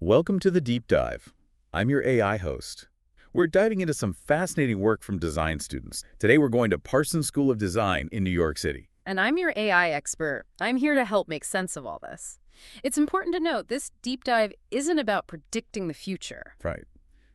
Welcome to the Deep Dive. I'm your AI host. We're diving into some fascinating work from design students. Today we're going to Parsons School of Design in New York City. And I'm your AI expert. I'm here to help make sense of all this. It's important to note this deep dive isn't about predicting the future. Right.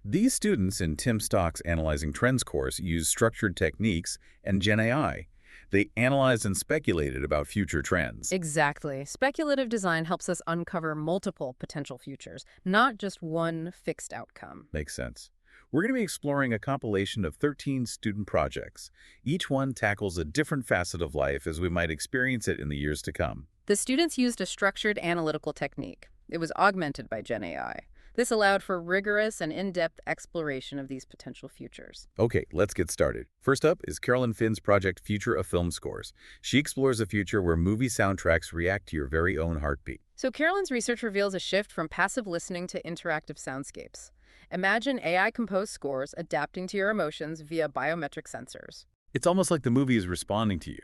These students in Tim Stock's Analyzing Trends course use structured techniques and Gen AI. They analyzed and speculated about future trends. Exactly. Speculative design helps us uncover multiple potential futures, not just one fixed outcome. Makes sense. We're going to be exploring a compilation of 13 student projects. Each one tackles a different facet of life as we might experience it in the years to come. The students used a structured analytical technique. It was augmented by Gen AI. This allowed for rigorous and in-depth exploration of these potential futures. Okay, let's get started. First up is Carolyn Finn's project Future of Film Scores. She explores a future where movie soundtracks react to your very own heartbeat. So Carolyn's research reveals a shift from passive listening to interactive soundscapes. Imagine AI-composed scores adapting to your emotions via biometric sensors. It's almost like the movie is responding to you,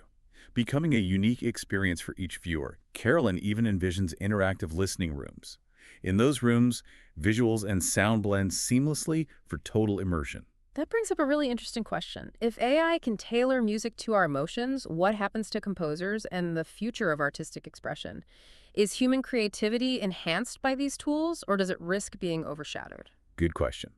becoming a unique experience for each viewer. Carolyn even envisions interactive listening rooms. In those rooms, visuals and sound blend seamlessly for total immersion. That brings up a really interesting question. If AI can tailor music to our emotions, what happens to composers and the future of artistic expression? Is human creativity enhanced by these tools, or does it risk being overshadowed? Good question.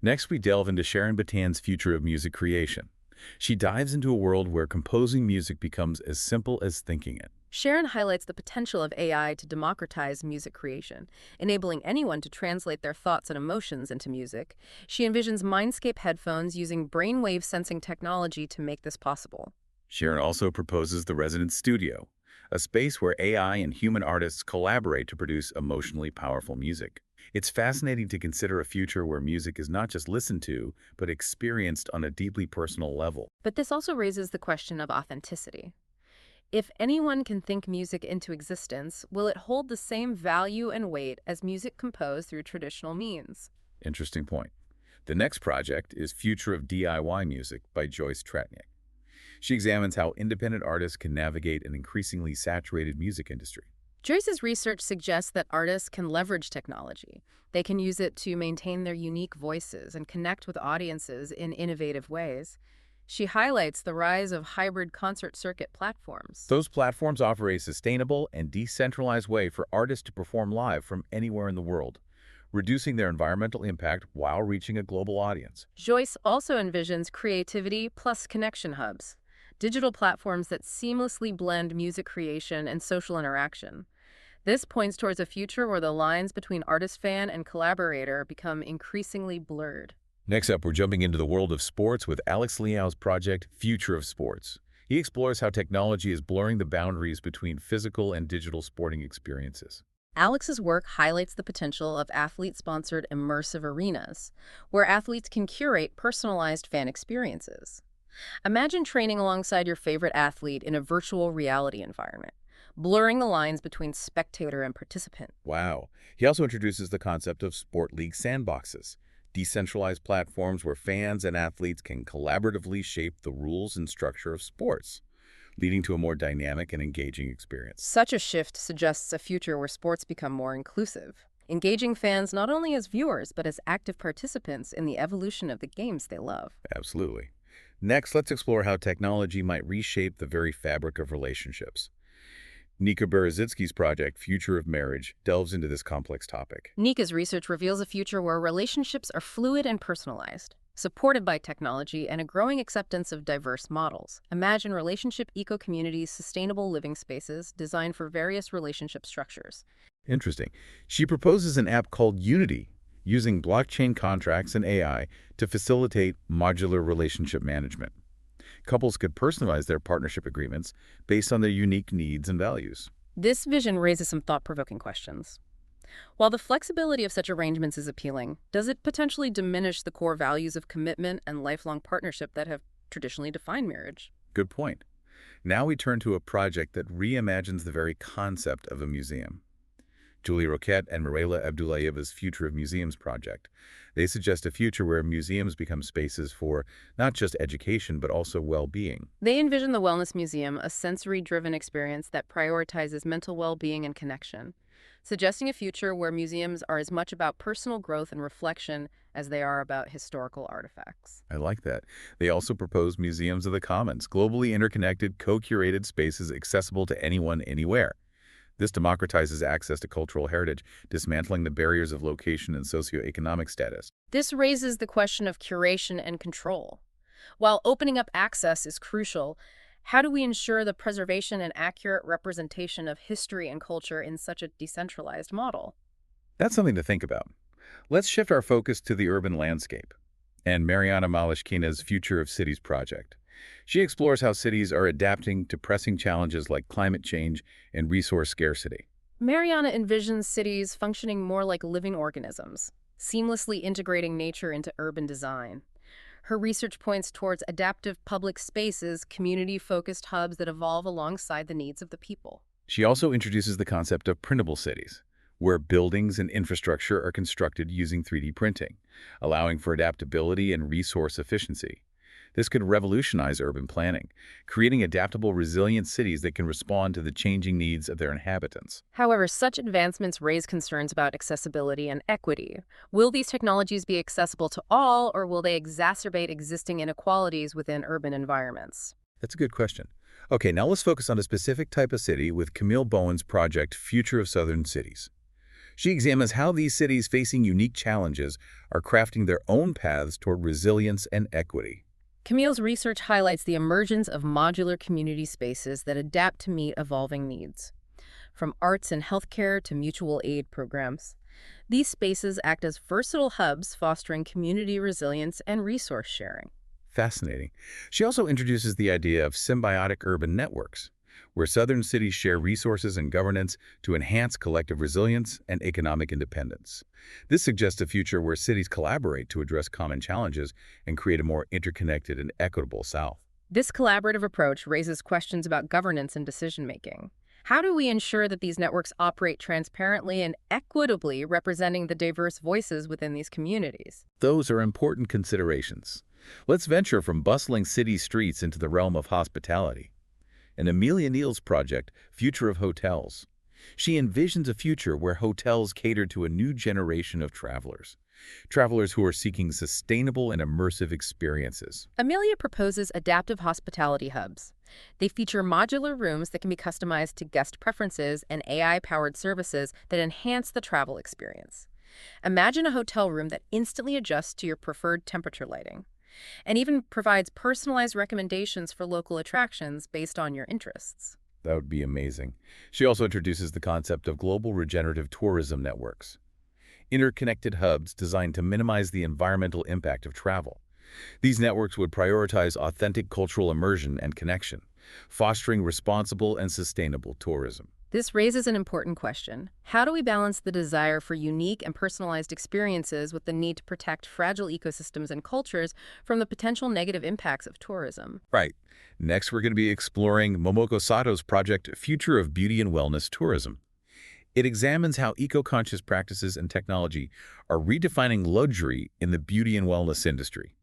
Next, we delve into Sharon Batan's future of music creation. She dives into a world where composing music becomes as simple as thinking it. Sharon highlights the potential of AI to democratize music creation, enabling anyone to translate their thoughts and emotions into music. She envisions Mindscape headphones using brainwave sensing technology to make this possible. Sharon also proposes the Resonance Studio, a space where AI and human artists collaborate to produce emotionally powerful music. It's fascinating to consider a future where music is not just listened to, but experienced on a deeply personal level. But this also raises the question of authenticity. If anyone can think music into existence, will it hold the same value and weight as music composed through traditional means? Interesting point. The next project is Future of DIY Music by Joyce Tratniak. She examines how independent artists can navigate an increasingly saturated music industry. Joyce's research suggests that artists can leverage technology. They can use it to maintain their unique voices and connect with audiences in innovative ways. She highlights the rise of hybrid concert circuit platforms. Those platforms offer a sustainable and decentralized way for artists to perform live from anywhere in the world, reducing their environmental impact while reaching a global audience. Joyce also envisions creativity plus connection hubs, digital platforms that seamlessly blend music creation and social interaction. This points towards a future where the lines between artist-fan and collaborator become increasingly blurred. Next up, we're jumping into the world of sports with Alex Liao's project, Future of Sports. He explores how technology is blurring the boundaries between physical and digital sporting experiences. Alex's work highlights the potential of athlete-sponsored immersive arenas, where athletes can curate personalized fan experiences. Imagine training alongside your favorite athlete in a virtual reality environment, blurring the lines between spectator and participant. Wow. He also introduces the concept of sport league sandboxes, decentralized platforms where fans and athletes can collaboratively shape the rules and structure of sports, leading to a more dynamic and engaging experience. Such a shift suggests a future where sports become more inclusive, engaging fans not only as viewers but as active participants in the evolution of the games they love. Absolutely. Next, let's explore how technology might reshape the very fabric of relationships. Nika Berezitsky's project, Future of Marriage, delves into this complex topic. Nika's research reveals a future where relationships are fluid and personalized, supported by technology and a growing acceptance of diverse models. Imagine relationship eco-communities, sustainable living spaces designed for various relationship structures. Interesting. She proposes an app called Unity, using blockchain contracts and AI to facilitate modular relationship management. Couples could personalize their partnership agreements based on their unique needs and values. This vision raises some thought-provoking questions. While the flexibility of such arrangements is appealing, does it potentially diminish the core values of commitment and lifelong partnership that have traditionally defined marriage? Good point. Now we turn to a project that reimagines the very concept of a museum. Julie Roquette and Mirela Abdullayeva's Future of Museums project. They suggest a future where museums become spaces for not just education, but also well-being. They envision the Wellness Museum, a sensory-driven experience that prioritizes mental well-being and connection. suggesting a future where museums are as much about personal growth and reflection as they are about historical artifacts. I like that. They also propose museums of the commons, globally interconnected, co-curated spaces accessible to anyone, anywhere. This democratizes access to cultural heritage, dismantling the barriers of location and socioeconomic status. This raises the question of curation and control. While opening up access is crucial, how do we ensure the preservation and accurate representation of history and culture in such a decentralized model? That's something to think about. Let's shift our focus to the urban landscape and Mariana Malashkina's Future of Cities project. She explores how cities are adapting to pressing challenges like climate change and resource scarcity. Mariana envisions cities functioning more like living organisms, seamlessly integrating nature into urban design. Her research points towards adaptive public spaces, community-focused hubs that evolve alongside the needs of the people. She also introduces the concept of printable cities, where buildings and infrastructure are constructed using 3D printing, allowing for adaptability and resource efficiency. This could revolutionize urban planning, creating adaptable, resilient cities that can respond to the changing needs of their inhabitants. However, such advancements raise concerns about accessibility and equity. Will these technologies be accessible to all, or will they exacerbate existing inequalities within urban environments? That's a good question. Okay, now let's focus on a specific type of city with Camille Bowen's project, Future of Southern Cities. She examines how these cities facing unique challenges are crafting their own paths toward resilience and equity. Camille's research highlights the emergence of modular community spaces that adapt to meet evolving needs. From arts and healthcare to mutual aid programs, these spaces act as versatile hubs fostering community resilience and resource sharing. Fascinating. She also introduces the idea of symbiotic urban networks, where southern cities share resources and governance to enhance collective resilience and economic independence. This suggests a future where cities collaborate to address common challenges and create a more interconnected and equitable South. This collaborative approach raises questions about governance and decision-making. How do we ensure that these networks operate transparently and equitably, representing the diverse voices within these communities? Those are important considerations. Let's venture from bustling city streets into the realm of hospitality. In Amelia Neal's project, Future of Hotels, she envisions a future where hotels cater to a new generation of travelers who are seeking sustainable and immersive experiences. Amelia proposes adaptive hospitality hubs. They feature modular rooms that can be customized to guest preferences and AI-powered services that enhance the travel experience. Imagine a hotel room that instantly adjusts to your preferred temperature lighting, and even provides personalized recommendations for local attractions based on your interests. That would be amazing. She also introduces the concept of global regenerative tourism networks, interconnected hubs designed to minimize the environmental impact of travel. These networks would prioritize authentic cultural immersion and connection, fostering responsible and sustainable tourism. This raises an important question. How do we balance the desire for unique and personalized experiences with the need to protect fragile ecosystems and cultures from the potential negative impacts of tourism? Right. Next, we're going to be exploring Momoko Sato's project, Future of Beauty and Wellness Tourism. It examines how eco-conscious practices and technology are redefining luxury in the beauty and wellness industry.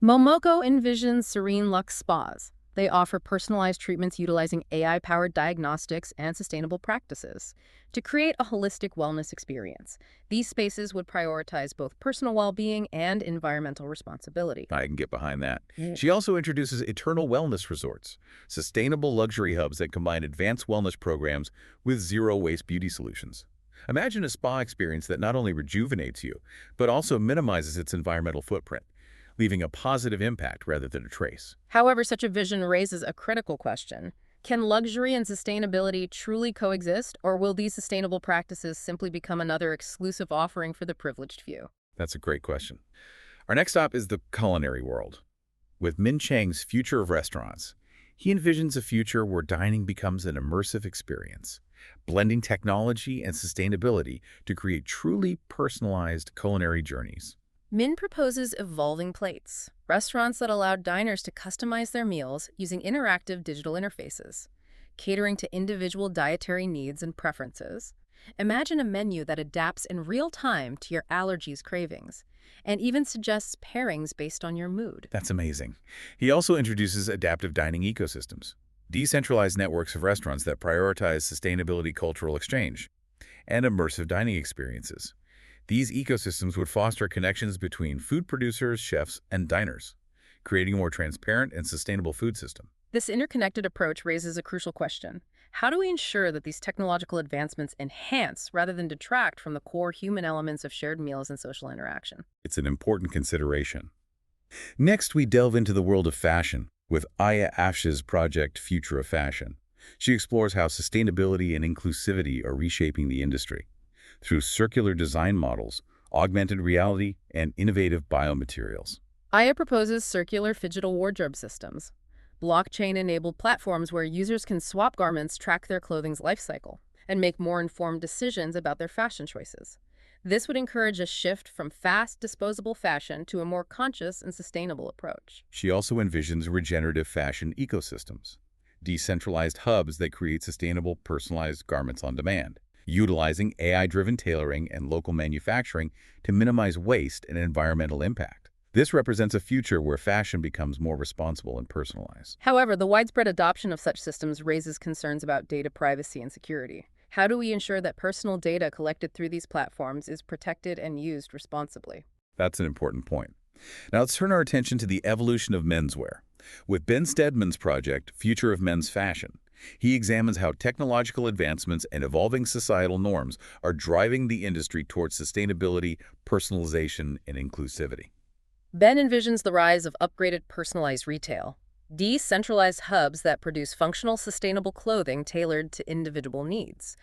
Momoko envisions serene luxe spas. They offer personalized treatments utilizing AI-powered diagnostics and sustainable practices to create a holistic wellness experience. These spaces would prioritize both personal well-being and environmental responsibility. I can get behind that. Yeah. She also introduces eternal wellness resorts, sustainable luxury hubs that combine advanced wellness programs with zero-waste beauty solutions. Imagine a spa experience that not only rejuvenates you, but also minimizes its environmental footprint, leaving a positive impact rather than a trace. However, such a vision raises a critical question. Can luxury and sustainability truly coexist, or will these sustainable practices simply become another exclusive offering for the privileged few? That's a great question. Our next stop is the culinary world. With Min Chang's Future of Restaurants, he envisions a future where dining becomes an immersive experience, blending technology and sustainability to create truly personalized culinary journeys. Min proposes evolving plates, restaurants that allow diners to customize their meals using interactive digital interfaces, catering to individual dietary needs and preferences. Imagine a menu that adapts in real time to your allergies, cravings, and even suggests pairings based on your mood. That's amazing. He also introduces adaptive dining ecosystems, decentralized networks of restaurants that prioritize sustainability cultural exchange, and immersive dining experiences. These ecosystems would foster connections between food producers, chefs, and diners, creating a more transparent and sustainable food system. This interconnected approach raises a crucial question. How do we ensure that these technological advancements enhance rather than detract from the core human elements of shared meals and social interaction? It's an important consideration. Next, we delve into the world of fashion with Aya Afsh's project Future of Fashion. She explores how sustainability and inclusivity are reshaping the industry through circular design models, augmented reality, and innovative biomaterials. Aya proposes circular digital wardrobe systems, blockchain-enabled platforms where users can swap garments, track their clothing's life cycle, and make more informed decisions about their fashion choices. This would encourage a shift from fast, disposable fashion to a more conscious and sustainable approach. She also envisions regenerative fashion ecosystems, decentralized hubs that create sustainable, personalized garments on demand, utilizing AI-driven tailoring and local manufacturing to minimize waste and environmental impact. This represents a future where fashion becomes more responsible and personalized. However, the widespread adoption of such systems raises concerns about data privacy and security. How do we ensure that personal data collected through these platforms is protected and used responsibly? That's an important point. Now let's turn our attention to the evolution of menswear. With Ben Steadman's project, Future of Men's Fashion, he examines how technological advancements and evolving societal norms are driving the industry towards sustainability, personalization, and inclusivity. Ben envisions the rise of upgraded personalized retail, decentralized hubs that produce functional, sustainable clothing tailored to individual needs.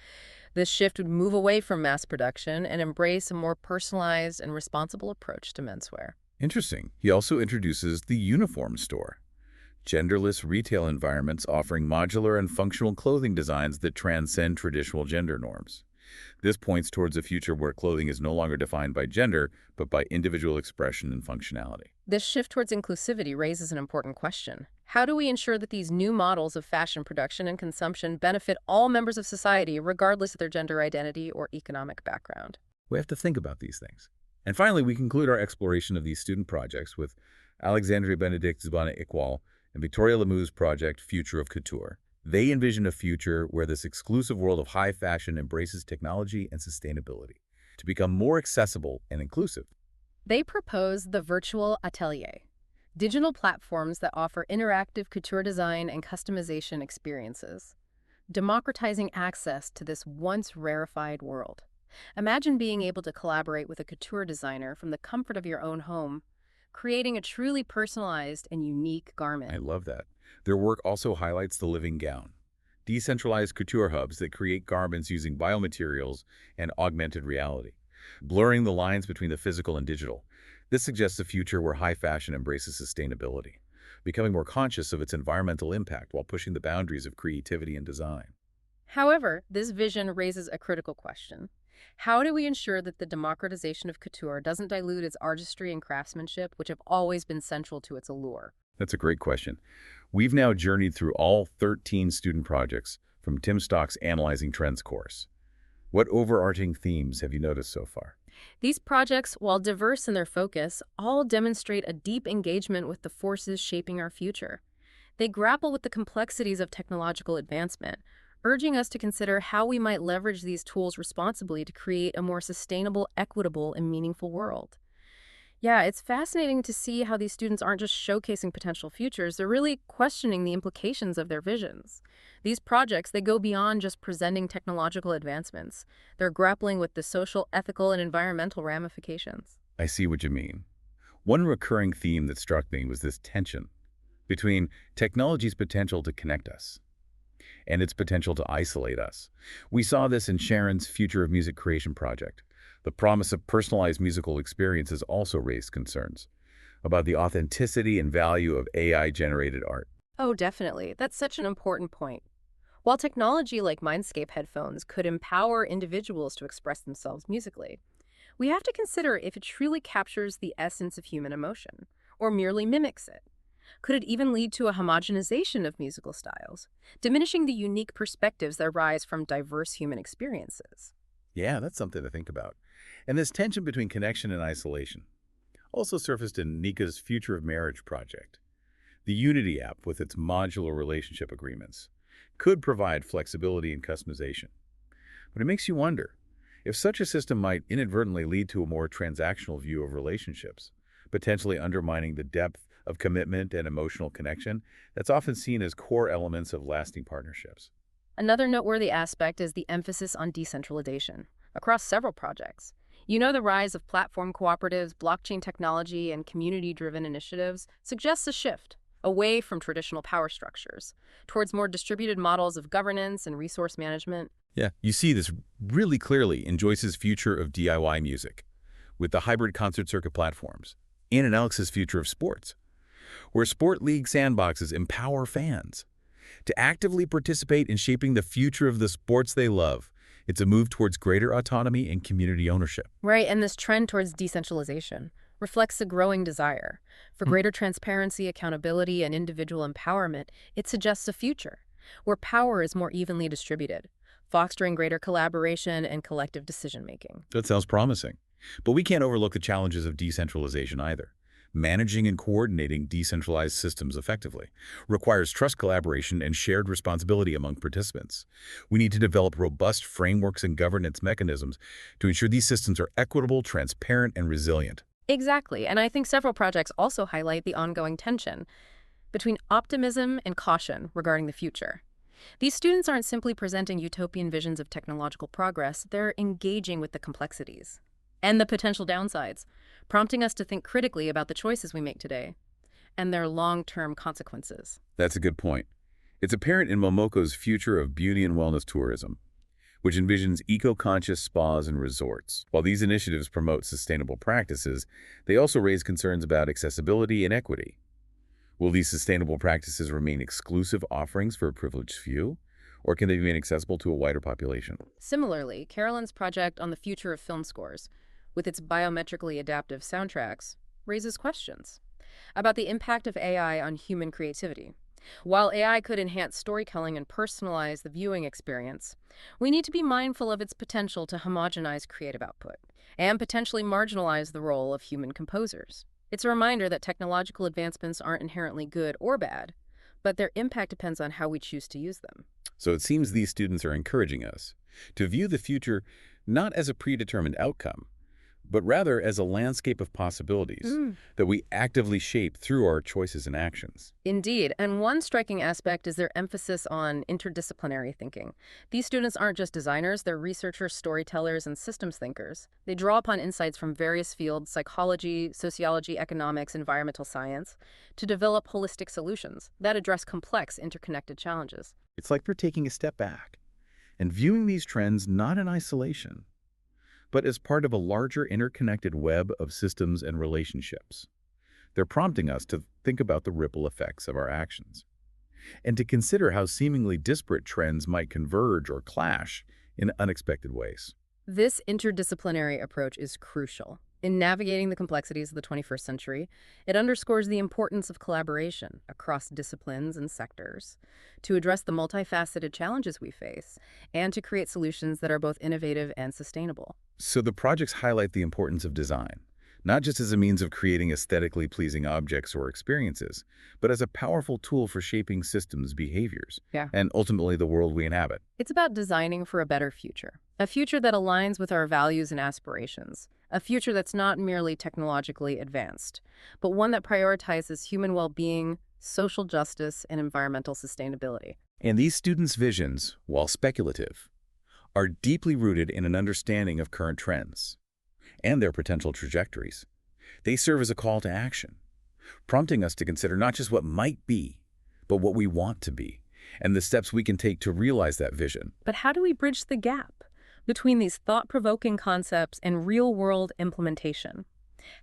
This shift would move away from mass production and embrace a more personalized and responsible approach to menswear. Interesting. He also introduces the uniform store, genderless retail environments offering modular and functional clothing designs that transcend traditional gender norms. This points towards a future where clothing is no longer defined by gender, but by individual expression and functionality. This shift towards inclusivity raises an important question. How do we ensure that these new models of fashion production and consumption benefit all members of society, regardless of their gender identity or economic background? We have to think about these things. And finally, we conclude our exploration of these student projects with Alexandria Benedict Zbana Iqbal and Victoria Lamou's project, Future of Couture. They envision a future where this exclusive world of high fashion embraces technology and sustainability to become more accessible and inclusive. They propose the virtual atelier, digital platforms that offer interactive couture design and customization experiences, democratizing access to this once rarefied world. Imagine being able to collaborate with a couture designer from the comfort of your own home, creating a truly personalized and unique garment. I love that. Their work also highlights the living gown, decentralized couture hubs that create garments using biomaterials and augmented reality, blurring the lines between the physical and digital. This suggests a future where high fashion embraces sustainability, becoming more conscious of its environmental impact while pushing the boundaries of creativity and design. However, this vision raises a critical question. How do we ensure that the democratization of couture doesn't dilute its artistry and craftsmanship, which have always been central to its allure? That's a great question. We've now journeyed through all 13 student projects from Tim Stock's Analyzing Trends course. What overarching themes have you noticed so far? These projects, while diverse in their focus, all demonstrate a deep engagement with the forces shaping our future. They grapple with the complexities of technological advancement, urging us to consider how we might leverage these tools responsibly to create a more sustainable, equitable, and meaningful world. Yeah, it's fascinating to see how these students aren't just showcasing potential futures, they're really questioning the implications of their visions. These projects, they go beyond just presenting technological advancements. They're grappling with the social, ethical, and environmental ramifications. I see what you mean. One recurring theme that struck me was this tension between technology's potential to connect us and its potential to isolate us. We saw this in Sharon's Future of Music Creation project. The promise of personalized musical experiences also raised concerns about the authenticity and value of AI-generated art. Oh, definitely. That's such an important point. While technology like Mindscape headphones could empower individuals to express themselves musically, we have to consider if it truly captures the essence of human emotion, or merely mimics it. Could it even lead to a homogenization of musical styles, diminishing the unique perspectives that arise from diverse human experiences? Yeah, that's something to think about. And this tension between connection and isolation also surfaced in Nika's Future of Marriage project. The Unity app, with its modular relationship agreements, could provide flexibility and customization. But it makes you wonder, if such a system might inadvertently lead to a more transactional view of relationships, potentially undermining the depth of commitment and emotional connection that's often seen as core elements of lasting partnerships. Another noteworthy aspect is the emphasis on decentralization across several projects. The rise of platform cooperatives, blockchain technology, and community-driven initiatives suggests a shift away from traditional power structures towards more distributed models of governance and resource management. Yeah, you see this really clearly in Joyce's future of DIY music, with the hybrid concert circuit platforms, and in Alex's future of sports, where sport league sandboxes empower fans to actively participate in shaping the future of the sports they love. It's a move towards greater autonomy and community ownership. Right, and this trend towards decentralization reflects a growing desire for greater transparency, accountability, and individual empowerment. It suggests a future where power is more evenly distributed, fostering greater collaboration and collective decision-making. That sounds promising. But we can't overlook the challenges of decentralization either. Managing and coordinating decentralized systems effectively requires trust, collaboration, and shared responsibility among participants. We need to develop robust frameworks and governance mechanisms to ensure these systems are equitable, transparent, and resilient. Exactly, and I think several projects also highlight the ongoing tension between optimism and caution regarding the future. These students aren't simply presenting utopian visions of technological progress, they're engaging with the complexities and the potential downsides, prompting us to think critically about the choices we make today and their long-term consequences. That's a good point. It's apparent in Momoko's future of beauty and wellness tourism, which envisions eco-conscious spas and resorts. While these initiatives promote sustainable practices, they also raise concerns about accessibility and equity. Will these sustainable practices remain exclusive offerings for a privileged few, or can they be made accessible to a wider population? Similarly, Carolyn's project on the future of film scores, with its biometrically adaptive soundtracks, raises questions about the impact of AI on human creativity. While AI could enhance storytelling and personalize the viewing experience, we need to be mindful of its potential to homogenize creative output and potentially marginalize the role of human composers. It's a reminder that technological advancements aren't inherently good or bad, but their impact depends on how we choose to use them. So it seems these students are encouraging us to view the future not as a predetermined outcome, but rather as a landscape of possibilities that we actively shape through our choices and actions. Indeed, and one striking aspect is their emphasis on interdisciplinary thinking. These students aren't just designers, they're researchers, storytellers, and systems thinkers. They draw upon insights from various fields, psychology, sociology, economics, environmental science, to develop holistic solutions that address complex, interconnected challenges. It's like they're taking a step back and viewing these trends not in isolation, but as part of a larger interconnected web of systems and relationships. They're prompting us to think about the ripple effects of our actions and to consider how seemingly disparate trends might converge or clash in unexpected ways. This interdisciplinary approach is crucial. In navigating the complexities of the 21st century, it underscores the importance of collaboration across disciplines and sectors to address the multifaceted challenges we face and to create solutions that are both innovative and sustainable. So the projects highlight the importance of design, not just as a means of creating aesthetically pleasing objects or experiences, but as a powerful tool for shaping systems, behaviors, Yeah. and ultimately the world we inhabit. It's about designing for a better future, a future that aligns with our values and aspirations, a future that's not merely technologically advanced, but one that prioritizes human well-being, social justice, and environmental sustainability. And these students' visions, while speculative, are deeply rooted in an understanding of current trends and their potential trajectories. They serve as a call to action, prompting us to consider not just what might be, but what we want to be, and the steps we can take to realize that vision. But how do we bridge the gap between these thought-provoking concepts and real-world implementation?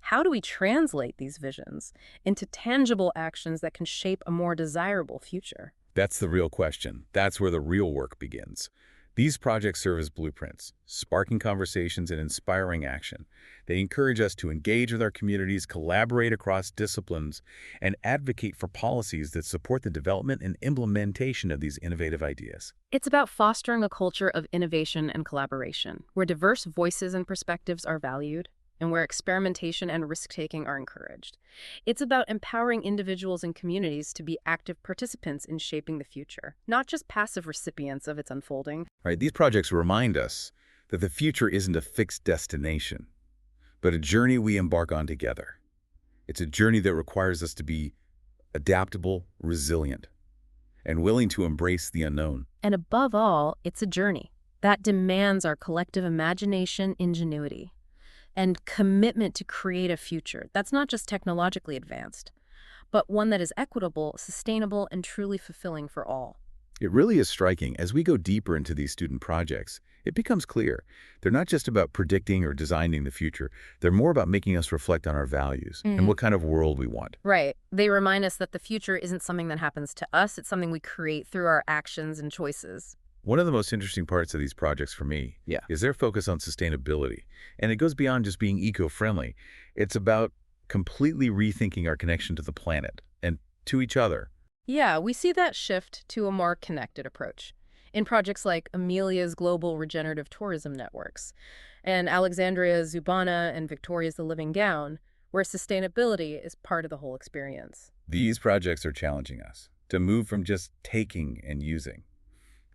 How do we translate these visions into tangible actions that can shape a more desirable future? That's the real question. That's where the real work begins. These projects serve as blueprints, sparking conversations and inspiring action. They encourage us to engage with our communities, collaborate across disciplines, and advocate for policies that support the development and implementation of these innovative ideas. It's about fostering a culture of innovation and collaboration, where diverse voices and perspectives are valued, and where experimentation and risk-taking are encouraged. It's about empowering individuals and communities to be active participants in shaping the future, not just passive recipients of its unfolding. Right, these projects remind us that the future isn't a fixed destination, but a journey we embark on together. It's a journey that requires us to be adaptable, resilient, and willing to embrace the unknown. And above all, it's a journey that demands our collective imagination, ingenuity, and commitment to create a future that's not just technologically advanced, but one that is equitable, sustainable, and truly fulfilling for all. It really is striking. As we go deeper into these student projects, it becomes clear they're not just about predicting or designing the future. They're more about making us reflect on our values and what kind of world we want. Right. They remind us that the future isn't something that happens to us, it's something we create through our actions and choices. One of the most interesting parts of these projects for me is their focus on sustainability. And it goes beyond just being eco-friendly. It's about completely rethinking our connection to the planet and to each other. Yeah, we see that shift to a more connected approach in projects like Amelia's Global Regenerative Tourism Networks and Alexandria's Zubana and Victoria's The Living Gown, where sustainability is part of the whole experience. These projects are challenging us to move from just taking and using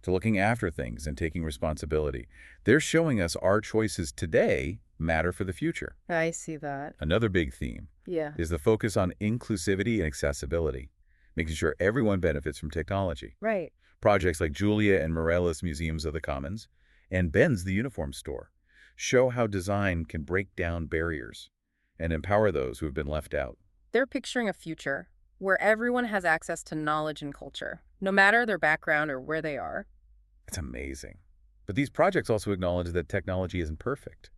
to looking after things and taking responsibility. They're showing us our choices today matter for the future. I see that. Another big theme Yeah. is the focus on inclusivity and accessibility, making sure everyone benefits from technology. Right. Projects like Julia and Morella's Museums of the Commons and Ben's The Uniform Store show how design can break down barriers and empower those who have been left out. They're picturing a future where everyone has access to knowledge and culture, no matter their background or where they are. It's amazing. But these projects also acknowledge that technology isn't perfect.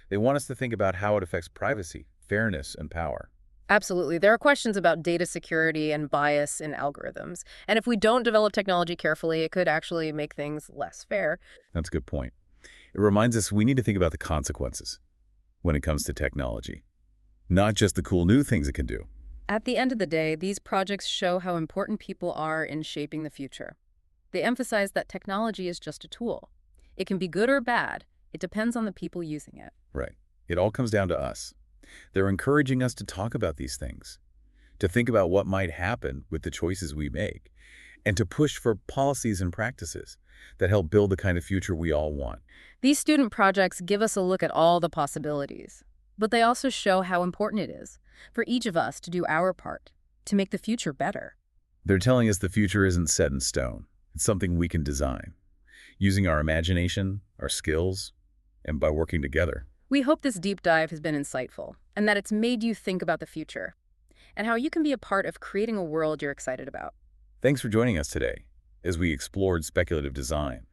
They want us to think about how it affects privacy, fairness, and power. Absolutely. There are questions about data security and bias in algorithms. And if we don't develop technology carefully, it could actually make things less fair. That's a good point. It reminds us we need to think about the consequences when it comes to technology, not just the cool new things it can do. At the end of the day, these projects show how important people are in shaping the future. They emphasize that technology is just a tool. It can be good or bad. It depends on the people using it. Right. It all comes down to us. They're encouraging us to talk about these things, to think about what might happen with the choices we make, and to push for policies and practices that help build the kind of future we all want. These student projects give us a look at all the possibilities, but they also show how important it is for each of us to do our part to make the future better. They're telling us the future isn't set in stone. It's something we can design, using our imagination, our skills, and by working together. We hope this deep dive has been insightful and that it's made you think about the future and how you can be a part of creating a world you're excited about. Thanks for joining us today as we explored speculative design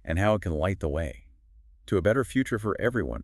and how it can light the way to a better future for everyone.